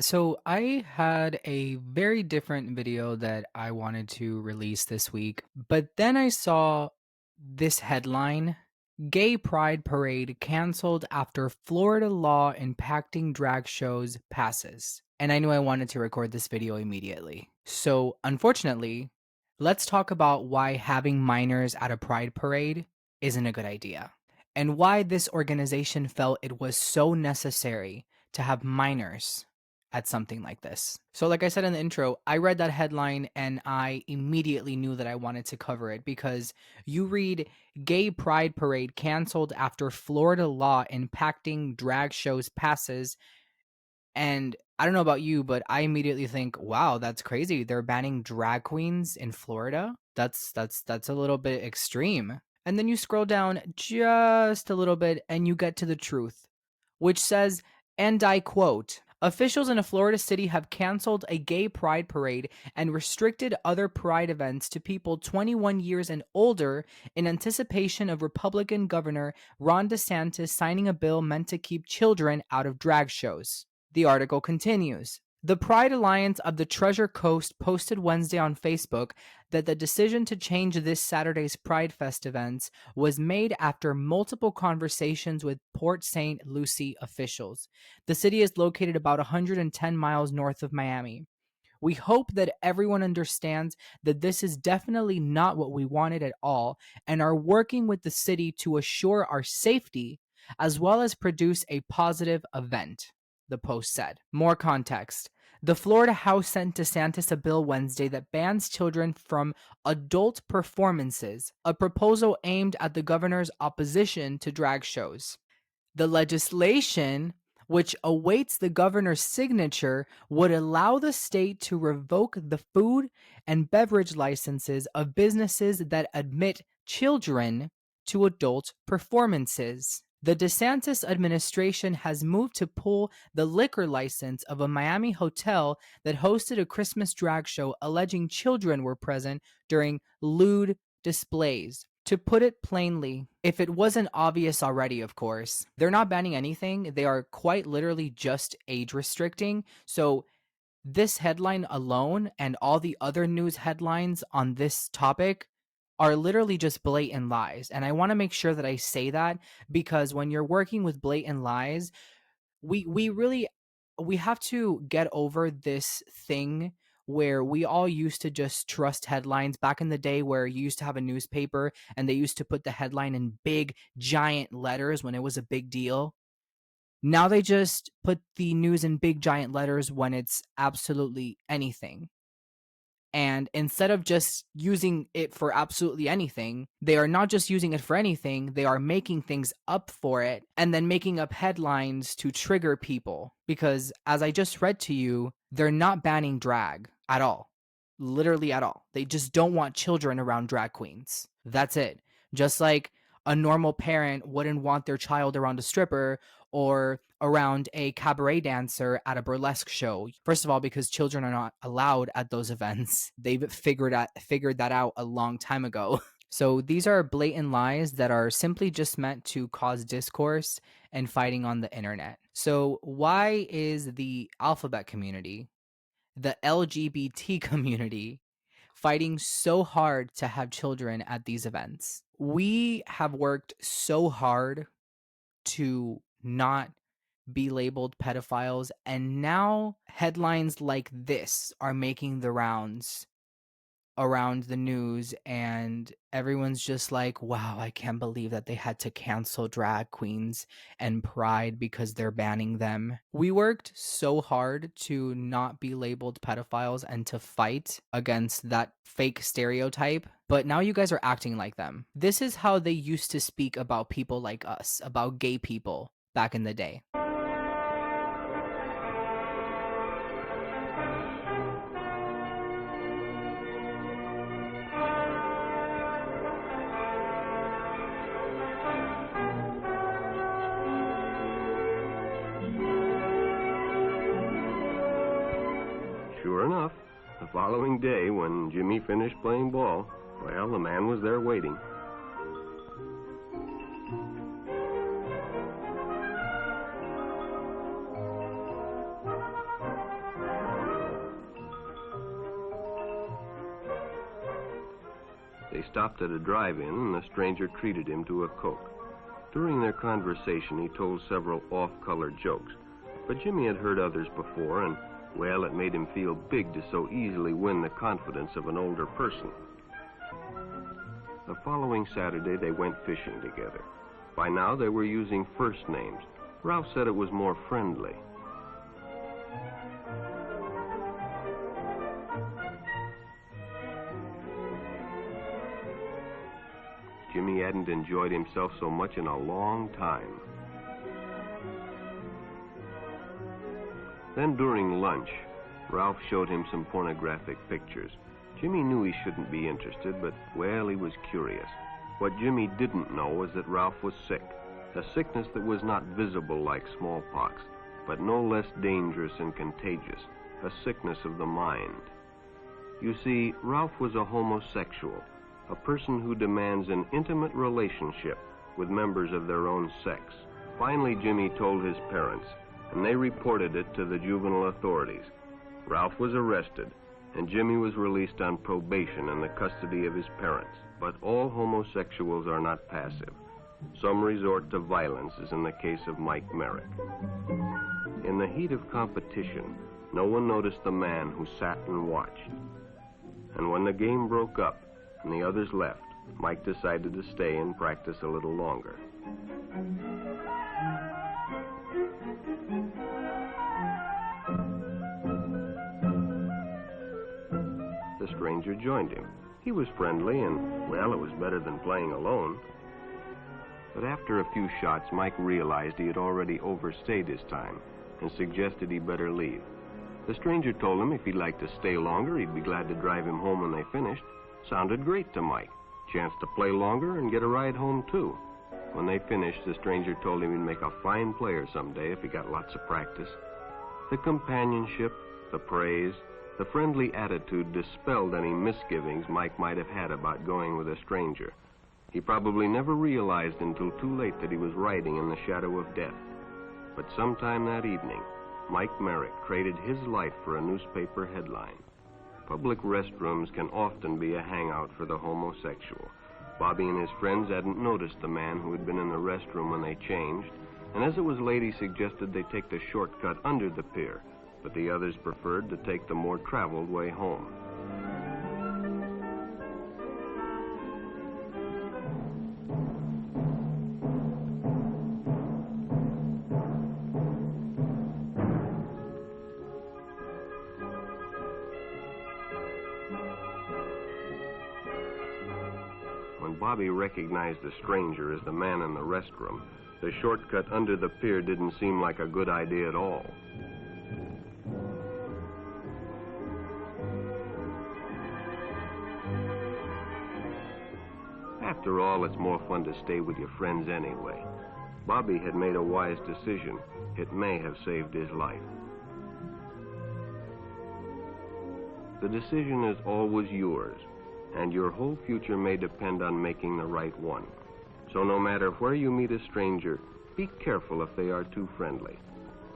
So I had a very different video that I wanted to release this week, but then I saw this headline: Gay Pride Parade canceled after Florida law impacting drag shows passes. And I knew I wanted to record this video immediately. So, unfortunately, let's talk about why having minors at a pride parade isn't a good idea, and why this organization felt it was so necessary to have minors at something like this. So, like I said in the intro, I read that headline and I immediately knew that I wanted to cover it because you read Gay Pride Parade canceled after Florida law impacting drag shows passes. And I don't know about you, but I immediately think, wow, that's crazy. They're banning drag queens in Florida. That's a little bit extreme. And then you scroll down just a little bit and you get to the truth, which says, and I quote, officials in a Florida city have canceled a gay pride parade and restricted other pride events to people 21 years and older in anticipation of Republican Governor Ron DeSantis signing a bill meant to keep children out of drag shows. The article continues. The Pride Alliance of the Treasure Coast posted Wednesday on Facebook that the decision to change this Saturday's Pride Fest events was made after multiple conversations with Port St. Lucie officials. The city is located about 110 miles north of Miami. We hope that everyone understands that this is definitely not what we wanted at all and are working with the city to assure our safety as well as produce a positive event, the post said. More context. The Florida House sent DeSantis a bill Wednesday that bans children from adult performances, a proposal aimed at the governor's opposition to drag shows. The legislation, which awaits the governor's signature, would allow the state to revoke the food and beverage licenses of businesses that admit children to adult performances. The DeSantis administration has moved to pull the liquor license of a Miami hotel that hosted a Christmas drag show alleging children were present during lewd displays. To put it plainly, if it wasn't obvious already, of course, they're not banning anything. They are quite literally just age restricting. So, this headline alone and all the other news headlines on this topic are literally just blatant lies. And I want to make sure that I say that because when you're working with blatant lies, we really we have to get over this thing where we all used to just trust headlines back in the day where you used to have a newspaper and they used to put the headline in big giant letters when it was a big deal. Now they just put the news in big giant letters when it's absolutely anything. And instead of just using it for absolutely anything, they are not just using it for anything, they are making things up for it and then making up headlines to trigger people. Because as I just read to you, they're not banning drag at all. Literally at all. They just don't want children around drag queens. That's it. Just like a normal parent wouldn't want their child around a stripper or around a cabaret dancer at a burlesque show. First of all, because children are not allowed at those events. They've figured that out a long time ago. So these are blatant lies that are simply just meant to cause discourse and fighting on the internet. So why is the alphabet community, the LGBT community, fighting so hard to have children at these events? We have worked so hard to not be labeled pedophiles, and now headlines like this are making the rounds around the news, and everyone's just like, wow, I can't believe that they had to cancel drag queens and pride because they're banning them. We worked so hard to not be labeled pedophiles and to fight against that fake stereotype, but now you guys are acting like them. This is how they used to speak about people like us, about gay people back in the day. Sure enough, the following day when Jimmy finished playing ball, well, the man was there waiting. They stopped at a drive-in and the stranger treated him to a Coke. During their conversation, he told several off-color jokes, but Jimmy had heard others before, and, well, it made him feel big to so easily win the confidence of an older person. The following Saturday, they went fishing together. By now, they were using first names. Ralph said it was more friendly. Jimmy hadn't enjoyed himself so much in a long time. Then during lunch, Ralph showed him some pornographic pictures. Jimmy knew he shouldn't be interested, but, well, he was curious. What Jimmy didn't know was that Ralph was sick, a sickness that was not visible like smallpox, but no less dangerous and contagious, a sickness of the mind. You see, Ralph was a homosexual, a person who demands an intimate relationship with members of their own sex. Finally, Jimmy told his parents, and they reported it to the juvenile authorities. Ralph was arrested, and Jimmy was released on probation in the custody of his parents. But all homosexuals are not passive. Some resort to violence, as in the case of Mike Merrick. In the heat of competition, no one noticed the man who sat and watched. And when the game broke up and the others left, Mike decided to stay and practice a little longer. The stranger joined him. He was friendly and, well, it was better than playing alone. But after a few shots, Mike realized he had already overstayed his time and suggested he better leave. The stranger told him if he'd like to stay longer, he'd be glad to drive him home when they finished. Sounded great to Mike. Chance to play longer and get a ride home, too. When they finished, the stranger told him he'd make a fine player someday if he got lots of practice. The companionship, the praise, the friendly attitude dispelled any misgivings Mike might have had about going with a stranger. He probably never realized until too late that he was riding in the shadow of death. But sometime that evening, Mike Merrick traded his life for a newspaper headline. Public restrooms can often be a hangout for the homosexual. Bobby and his friends hadn't noticed the man who had been in the restroom when they changed, and as it was late, he suggested they take the shortcut under the pier, but the others preferred to take the more traveled way home. When Bobby recognized the stranger as the man in the restroom, the shortcut under the pier didn't seem like a good idea at all. After all, it's more fun to stay with your friends anyway. Bobby had made a wise decision. It may have saved his life. The decision is always yours, and your whole future may depend on making the right one. So no matter where you meet a stranger, be careful if they are too friendly,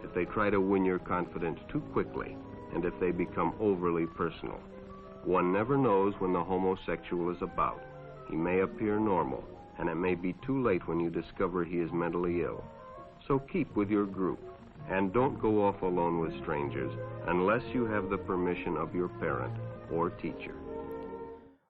if they try to win your confidence too quickly, and if they become overly personal. One never knows when the homosexual is about. He may appear normal, and it may be too late when you discover he is mentally ill. So keep with your group, and don't go off alone with strangers unless you have the permission of your parent or teacher.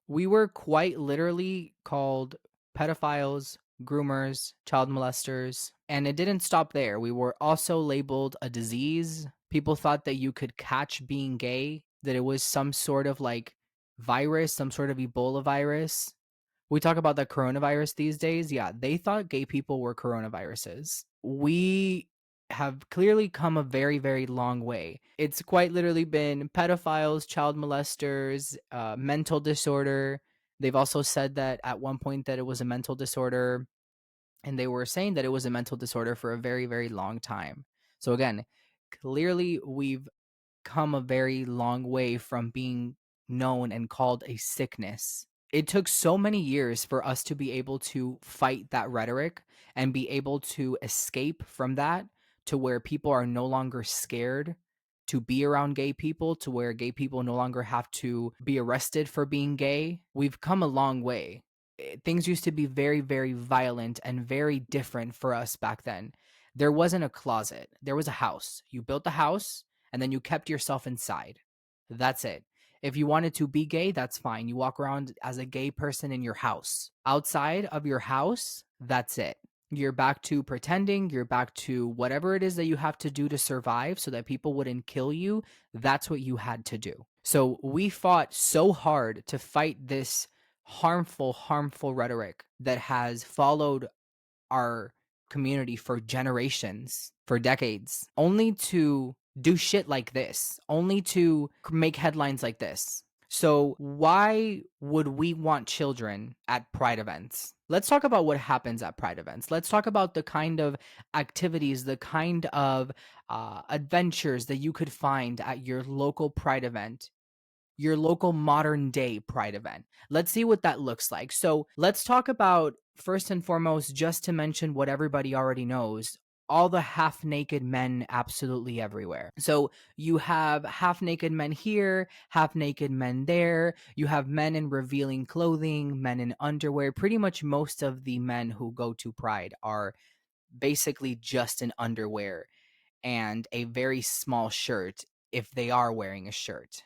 We were quite literally called pedophiles, groomers, child molesters, and it didn't stop there. We were also labeled a disease. People thought that you could catch being gay, that it was some sort of like virus, some sort of Ebola virus. We talk about the coronavirus these days. Yeah, they thought gay people were coronaviruses. We have clearly come a very, very long way. It's quite literally been pedophiles, child molesters, mental disorder. They've also said that at one point that it was a mental disorder, and they were saying that it was a mental disorder for a very, very long time. So again, clearly we've come a very long way from being known and called a sickness. It took so many years for us to be able to fight that rhetoric and be able to escape from that to where people are no longer scared to be around gay people, to where gay people no longer have to be arrested for being gay. We've come a long way. Things used to be very, very violent and very different for us back then. There wasn't a closet, there was a house. You built the house and then you kept yourself inside. That's it. If you wanted to be gay, that's fine. You walk around as a gay person in your house. Outside of your house, that's it. You're back to pretending, you're back to whatever it is that you have to do to survive so that people wouldn't kill you. That's what you had to do. So we fought so hard to fight this harmful rhetoric that has followed our community for generations, for decades, only to do shit like this, only to make headlines like this. So, why would we want children at pride events? Let's talk about what happens at pride events. Let's talk about the kind of activities, the kind of adventures that you could find at your local pride event, your local modern day pride event. Let's see what that looks like. So let's talk about, first and foremost, just to mention what everybody already knows, all the half naked men absolutely everywhere. So you have half naked men here, half naked men there. You have men in revealing clothing, men in underwear. Pretty much most of the men who go to Pride are basically just in underwear and a very small shirt if they are wearing a shirt.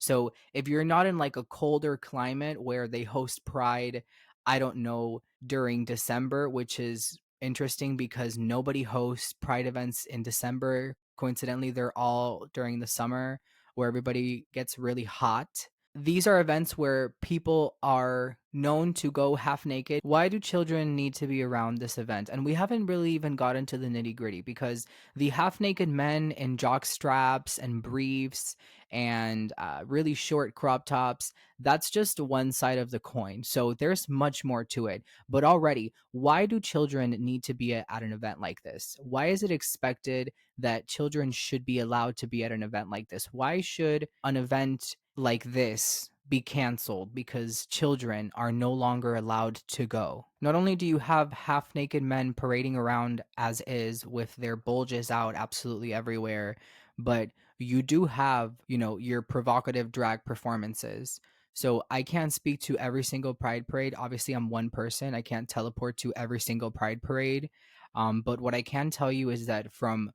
So if you're not in like a colder climate where they host Pride, I don't know, during December, which is interesting because nobody hosts Pride events in December. Coincidentally, they're all during the summer where everybody gets really hot. These are events where people are known to go half naked. Why do children need to be around this event? And we haven't really even got into the nitty gritty because the half naked men in jock straps and briefs and really short crop tops, that's just one side of the coin. So there's much more to it. But already, why do children need to be at an event like this? Why is it expected that children should be allowed to be at an event like this? Why should an event like this be canceled because children are no longer allowed to go? Not only do you have half naked men parading around as is with their bulges out absolutely everywhere, but you do have, your provocative drag performances. So I can't speak to every single Pride parade. Obviously, I'm one person. I can't teleport to every single Pride parade. But what I can tell you is that from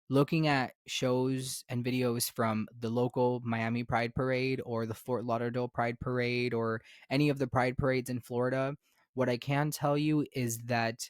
looking at shows and videos from the local Miami Pride Parade or the Fort Lauderdale Pride Parade or any of the Pride parades in Florida, what I can tell you is that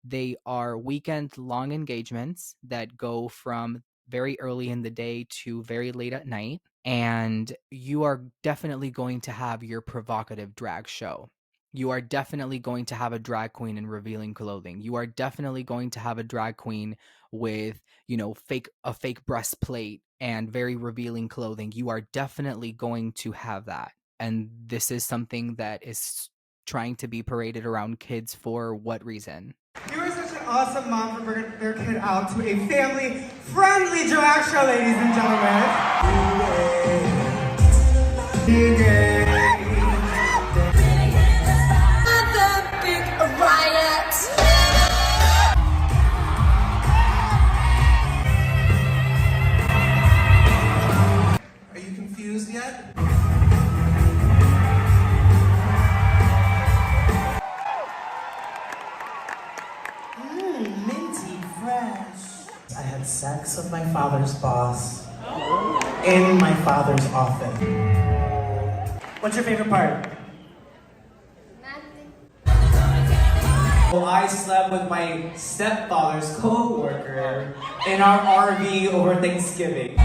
they are weekend long engagements that go from very early in the day to very late at night. And you are definitely going to have your provocative drag show. You are definitely going to have a drag queen in revealing clothing. You are definitely going to have a drag queen with, a fake breastplate and very revealing clothing. You are definitely going to have that. And this is something that is trying to be paraded around kids for what reason? You are such an awesome mom for bringing their kid out to a family-friendly drag show, ladies and gentlemen. Are you confused yet? Minty fresh. I had sex with my father's boss in my father's office. What's your favorite part? Nothing. Well, I slept with my stepfather's co-worker in our RV over Thanksgiving.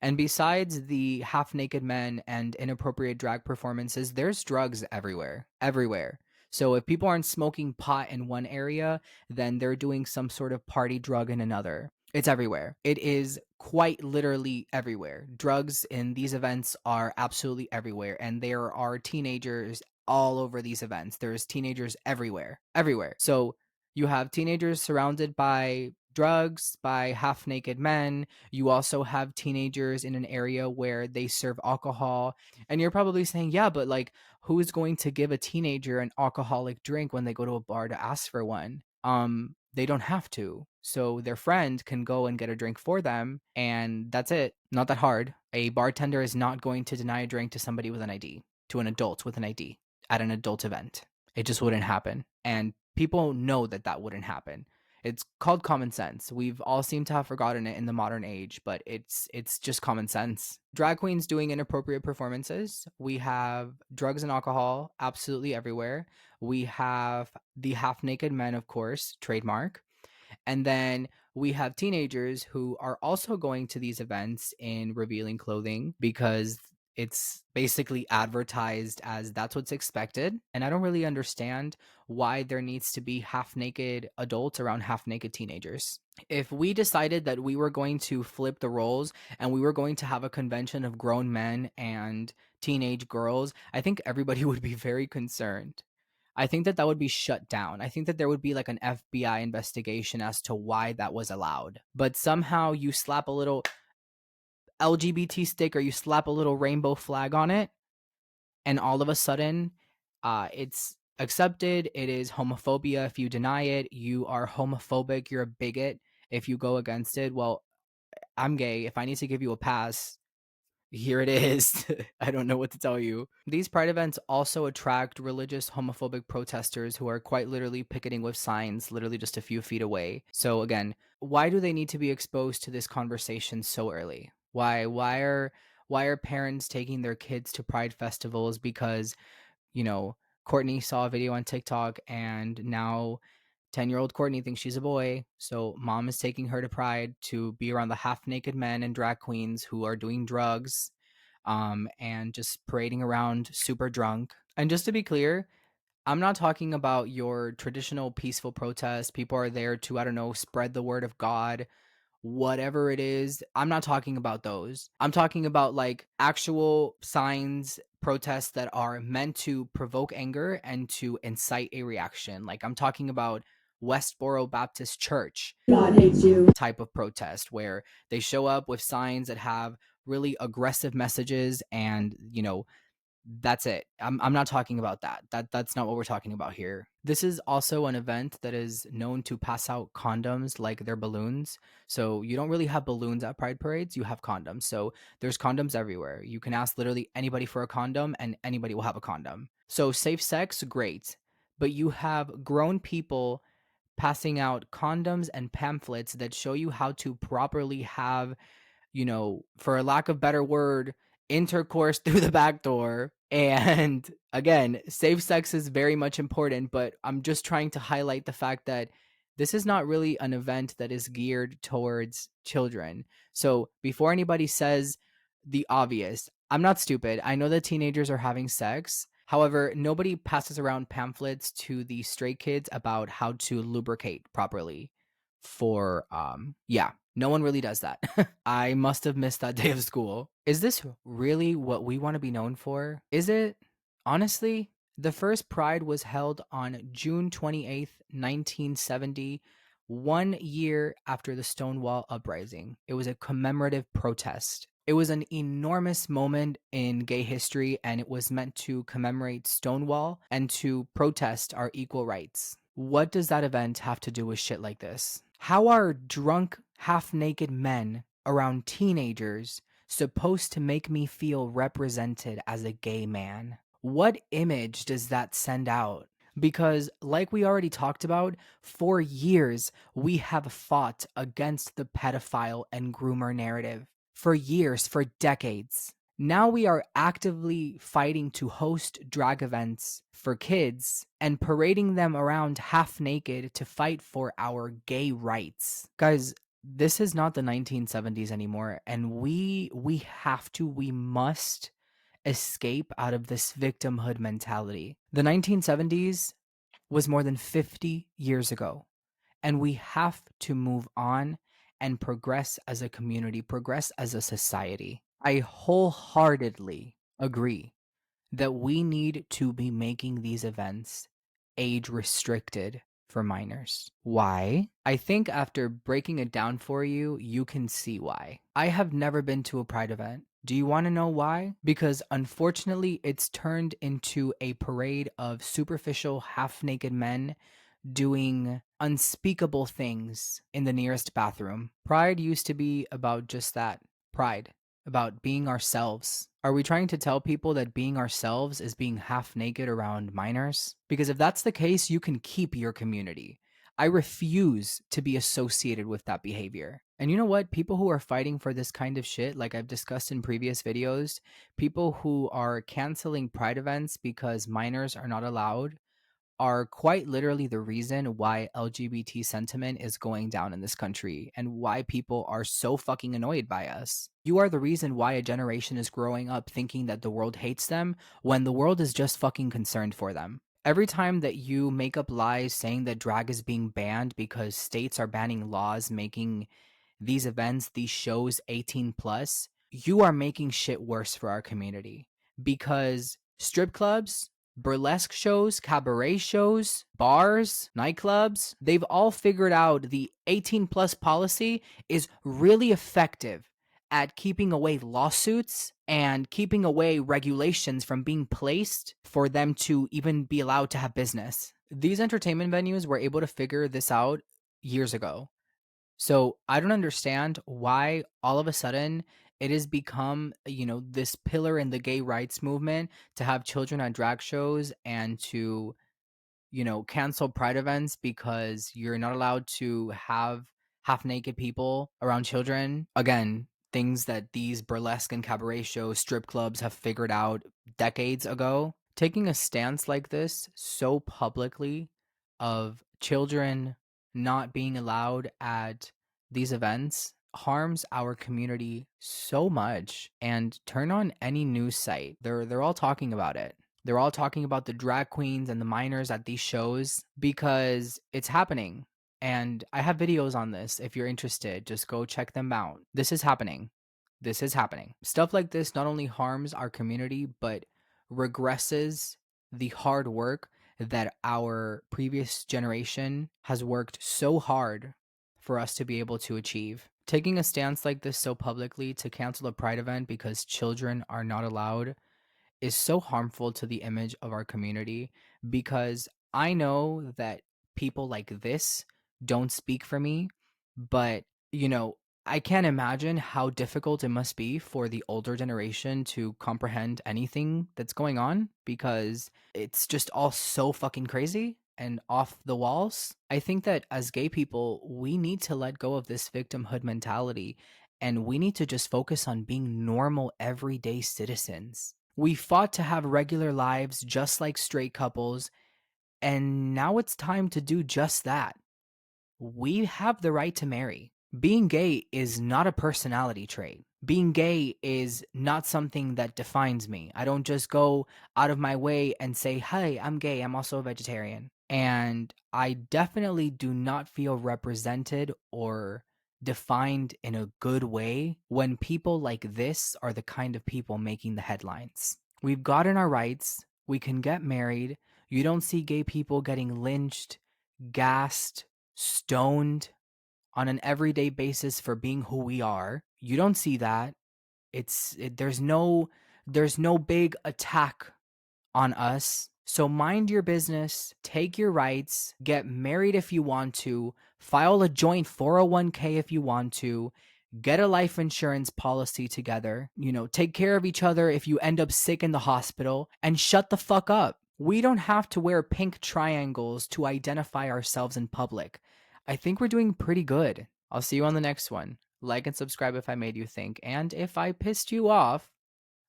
And besides the half naked men and inappropriate drag performances, there's drugs everywhere. Everywhere. So if people aren't smoking pot in one area, then they're doing some sort of party drug in another. It's everywhere. It is quite literally everywhere. Drugs in these events are absolutely everywhere. And there are teenagers all over these events. There's teenagers everywhere. Everywhere. So you have teenagers surrounded by drugs, by half naked men. You also have teenagers in an area where they serve alcohol. And you're probably saying, yeah, but like, who's going to give a teenager an alcoholic drink when they go to a bar to ask for one? they don't have to. So their friend can go and get a drink for them, and that's it. Not that hard. A bartender is not going to deny a drink to somebody with an ID, to an adult with an ID at an adult event. It just wouldn't happen. And people know that that wouldn't happen. It's called common sense. We've all seemed to have forgotten it in the modern age, but it's just common sense. Drag queens doing inappropriate performances. We have drugs and alcohol absolutely everywhere. We have the half naked men, of course, trademark. And then we have teenagers who are also going to these events in revealing clothing because it's basically advertised as that's what's expected. And I don't really understand why there needs to be half naked adults around half naked teenagers. If we decided that we were going to flip the roles and we were going to have a convention of grown men and teenage girls, I think everybody would be very concerned. I think that that would be shut down. I think that there would be like an FBI investigation as to why that was allowed. But somehow you slap a little LGBT stick or you slap a little rainbow flag on it, and all of a sudden, it's accepted. It is homophobia. If you deny it, you are homophobic. You're a bigot. If you go against it, well, I'm gay. If I need to give you a pass, here it is. I don't know what to tell you. These pride events also attract religious homophobic protesters who are quite literally picketing with signs literally just a few feet away. So again, why do they need to be exposed to this conversation so early? Why are parents taking their kids to pride festivals because, you know, Courtney saw a video on TikTok and now 10-year-old Courtney thinks she's a boy, so mom is taking her to Pride to be around the half naked men and drag queens who are doing drugs, and just parading around super drunk. And just to be clear, I'm not talking about your traditional peaceful protest. People are there to, I don't know, spread the word of God, whatever it is. I'm not talking about those. I'm talking about like actual signs, protests that are meant to provoke anger and to incite a reaction. Like I'm talking about Westboro Baptist Church God hates you type of protest where they show up with signs that have really aggressive messages and, that's it. I'm not talking about that. That's not what we're talking about here. This is also an event that is known to pass out condoms like they're balloons. So you don't really have balloons at pride parades, you have condoms. So there's condoms everywhere. You can ask literally anybody for a condom and anybody will have a condom. So safe sex, great. But you have grown people passing out condoms and pamphlets that show you how to properly have, for a lack of better word, intercourse through the back door. And again, safe sex is very much important, but I'm just trying to highlight the fact that this is not really an event that is geared towards children. So before anybody says the obvious, I'm not stupid. I know that teenagers are having sex. However, nobody passes around pamphlets to the straight kids about how to lubricate properly for yeah, no one really does that. I must have missed that day of school. Is this really what we want to be known for? Is it? Honestly, the first Pride was held on June 28th, 1970, 1 year after the Stonewall Uprising. It was a commemorative protest. It was an enormous moment in gay history, and it was meant to commemorate Stonewall and to protest our equal rights. What does that event have to do with shit like this? How are drunk, half naked men around teenagers supposed to make me feel represented as a gay man? What image does that send out? Because, like we already talked about, for years we have fought against the pedophile and groomer narrative. For years, for decades. Now we are actively fighting to host drag events for kids and parading them around half naked to fight for our gay rights. Guys, this is not the 1970s anymore, and we must escape out of this victimhood mentality. The 1970s was more than 50 years ago, and we have to move on and progress as a community, progress as a society. I wholeheartedly agree that we need to be making these events age restricted for minors. Why? I think after breaking it down for you, you can see why. I have never been to a Pride event. Do you want to know why? Because unfortunately, it's turned into a parade of superficial, half naked men doing unspeakable things in the nearest bathroom. Pride used to be about just that, pride, about being ourselves. Are we trying to tell people that being ourselves is being half naked around minors? Because if that's the case, you can keep your community. I refuse to be associated with that behavior. And you know what? People who are fighting for this kind of shit, like I've discussed in previous videos, people who are canceling pride events because minors are not allowed, are quite literally the reason why LGBT sentiment is going down in this country and why people are so fucking annoyed by us. You are the reason why a generation is growing up thinking that the world hates them when the world is just fucking concerned for them. Every time that you make up lies saying that drag is being banned because states are banning laws making these events, these shows 18 plus, you are making shit worse for our community because strip clubs, burlesque shows, cabaret shows, bars, nightclubs, they've all figured out the 18 plus policy is really effective at keeping away lawsuits and keeping away regulations from being placed for them to even be allowed to have business. These entertainment venues were able to figure this out years ago. So I don't understand why all of a sudden it has become, this pillar in the gay rights movement to have children on drag shows and to, cancel pride events because you're not allowed to have half naked people around children. Again, things that these burlesque and cabaret shows, strip clubs have figured out decades ago. Taking a stance like this so publicly of children not being allowed at these events harms our community so much. And turn on any news site, they're all talking about it. They're all talking about the drag queens and the minors at these shows because it's happening. And I have videos on this. If you're interested, just go check them out. This is happening. This is happening. Stuff like this not only harms our community, but regresses the hard work that our previous generation has worked so hard for us to be able to achieve. Taking a stance like this so publicly to cancel a pride event because children are not allowed is so harmful to the image of our community because I know that people like this don't speak for me, but I can't imagine how difficult it must be for the older generation to comprehend anything that's going on because it's just all so fucking crazy and off the walls. I think that as gay people, we need to let go of this victimhood mentality and we need to just focus on being normal, everyday citizens. We fought to have regular lives just like straight couples, and now it's time to do just that. We have the right to marry. Being gay is not a personality trait. Being gay is not something that defines me. I don't just go out of my way and say, hey, I'm gay, I'm also a vegetarian. And I definitely do not feel represented or defined in a good way when people like this are the kind of people making the headlines. We've gotten our rights. We can get married. You don't see gay people getting lynched, gassed, stoned on an everyday basis for being who we are. You don't see that. There's no big attack on us. So mind your business, take your rights, get married if you want to, file a joint 401k if you want to, get a life insurance policy together, take care of each other if you end up sick in the hospital, and shut the fuck up. We don't have to wear pink triangles to identify ourselves in public. I think we're doing pretty good. I'll see you on the next one. Like and subscribe if I made you think, and if I pissed you off,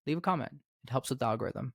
leave a comment. It helps with the algorithm.